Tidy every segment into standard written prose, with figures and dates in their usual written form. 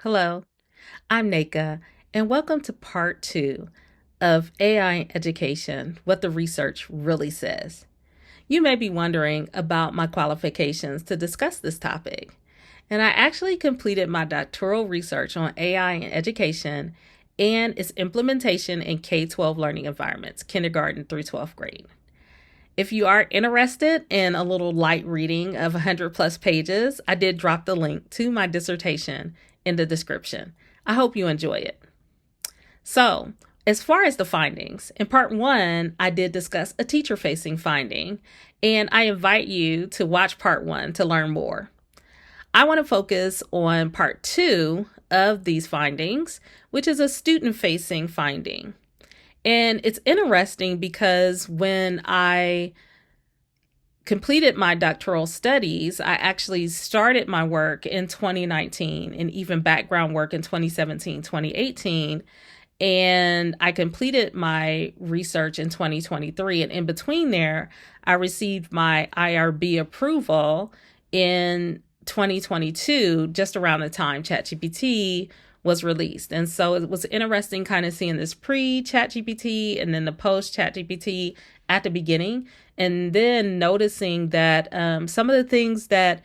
Hello, I'm Nneka, and welcome to part two of AI in Education, What the Research Really Says. You may be wondering about my qualifications to discuss this topic, and I actually completed my doctoral research on AI in education and its implementation in K 12 learning environments, kindergarten through 12th grade. If you are interested in a little light reading of 100 plus pages, I did drop the link to my dissertation in the description. I hope you enjoy it. So, as far as the findings, in part one, I did discuss a teacher facing finding, and I invite you to watch part one to learn more. I want to focus on part two of these findings, which is a student facing finding. And it's interesting because when I completed my doctoral studies, I actually started my work in 2019 and even background work in 2017, 2018. And I completed my research in 2023. And in between there, I received my IRB approval in 2022, just around the time ChatGPT was released. And so it was interesting kind of seeing this pre-ChatGPT and then the post-ChatGPT at the beginning, and then noticing that some of the things that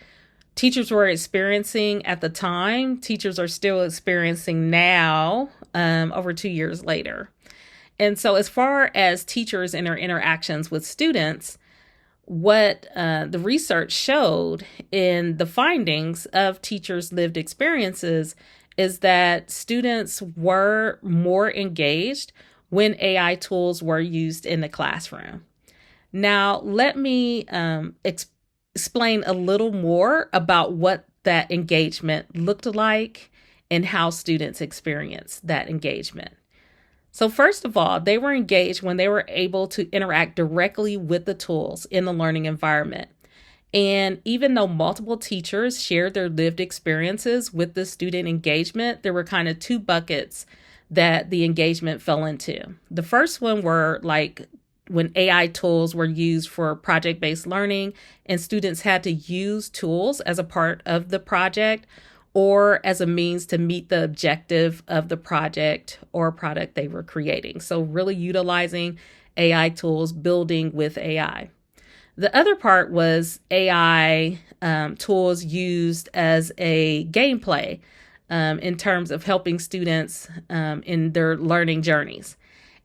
teachers were experiencing at the time, teachers are still experiencing now, over 2 years later. And so as far as teachers and their interactions with students, what the research showed in the findings of teachers' lived experiences is that students were more engaged when AI tools were used in the classroom. Now, let me explain a little more about what that engagement looked like and how students experienced that engagement. So, first of all, they were engaged when they were able to interact directly with the tools in the learning environment. And even though multiple teachers shared their lived experiences with the student engagement, there were kind of two buckets that the engagement fell into. The first one were like when AI tools were used for project-based learning and students had to use tools as a part of the project or as a means to meet the objective of the project or product they were creating. So really utilizing AI tools, building with AI. The other part was AI tools used as a gameplay in terms of helping students in their learning journeys.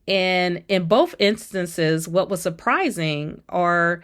And in both instances, what was surprising are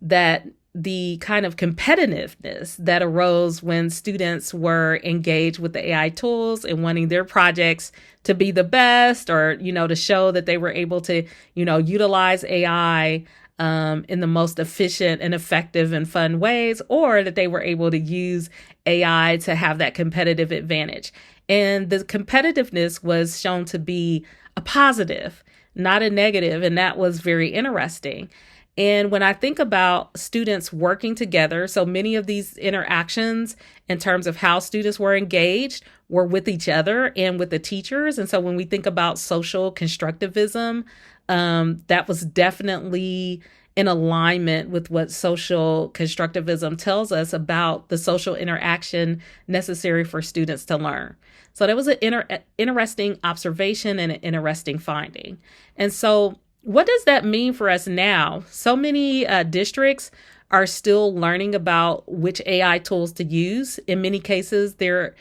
that the kind of competitiveness that arose when students were engaged with the AI tools and wanting their projects to be the best or, to show that they were able to, utilize AI in the most efficient and effective and fun ways, or that they were able to use AI to have that competitive advantage. And the competitiveness was shown to be a positive, not a negative, and that was very interesting. And when I think about students working together, so many of these interactions in terms of how students were engaged were with each other and with the teachers. And so when we think about social constructivism, that was definitely in alignment with what social constructivism tells us about the social interaction necessary for students to learn. So that was an interesting observation and an interesting finding. And so what does that mean for us now? So many districts are still learning about which AI tools to use. In many cases, there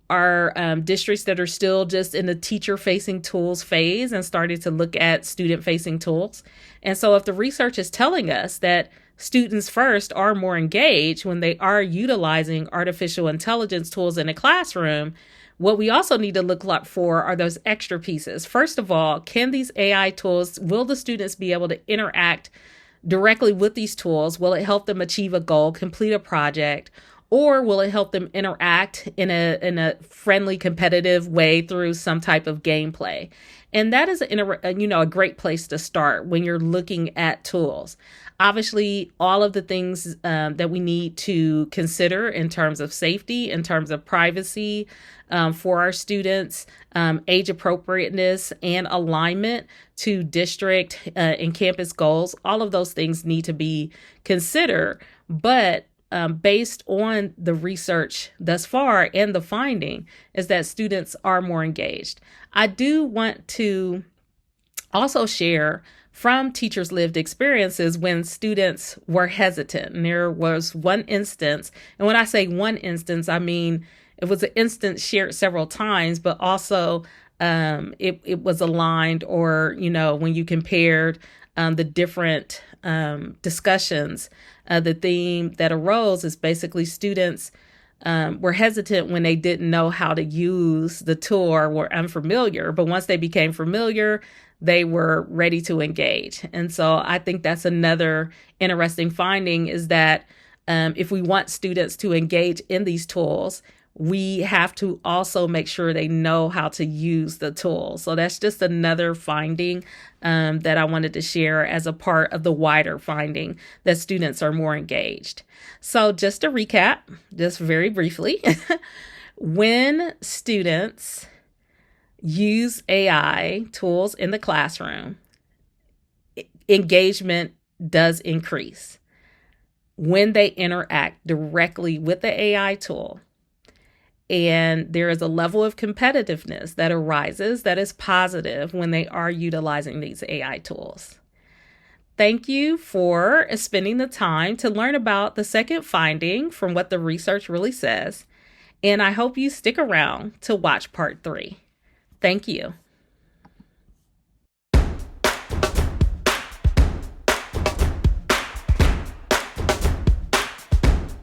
are districts that are still just in the teacher-facing tools phase and started to look at student-facing tools. And so if the research is telling us that students first are more engaged when they are utilizing artificial intelligence tools in a classroom, what we also need to look for are those extra pieces. First of all, can these AI tools, will the students be able to interact directly with these tools? Will it help them achieve a goal, complete a project? Or will it help them interact in a friendly, competitive way through some type of gameplay? And that is a great place to start when you're looking at tools. Obviously, all of the things that we need to consider in terms of safety, in terms of privacy for our students, age appropriateness, and alignment to district and campus goals, all of those things need to be considered. But based on the research thus far and the finding, is that students are more engaged. I do want to also share from teachers' lived experiences when students were hesitant. And there was one instance, and when I say one instance, I mean it was an instance shared several times, but also it was aligned, or, when you compared the different discussions, the theme that arose is basically students were hesitant when they didn't know how to use the tool or were unfamiliar. But once they became familiar, they were ready to engage. And so I think that's another interesting finding, is that if we want students to engage in these tools, we have to also make sure they know how to use the tool. So that's just another finding that I wanted to share as a part of the wider finding that students are more engaged. So just to recap, just very briefly, when students use AI tools in the classroom, engagement does increase. When they interact directly with the AI tool, and there is a level of competitiveness that arises that is positive when they are utilizing these AI tools. Thank you for spending the time to learn about the second finding from what the research really says. And I hope you stick around to watch part 3. Thank you.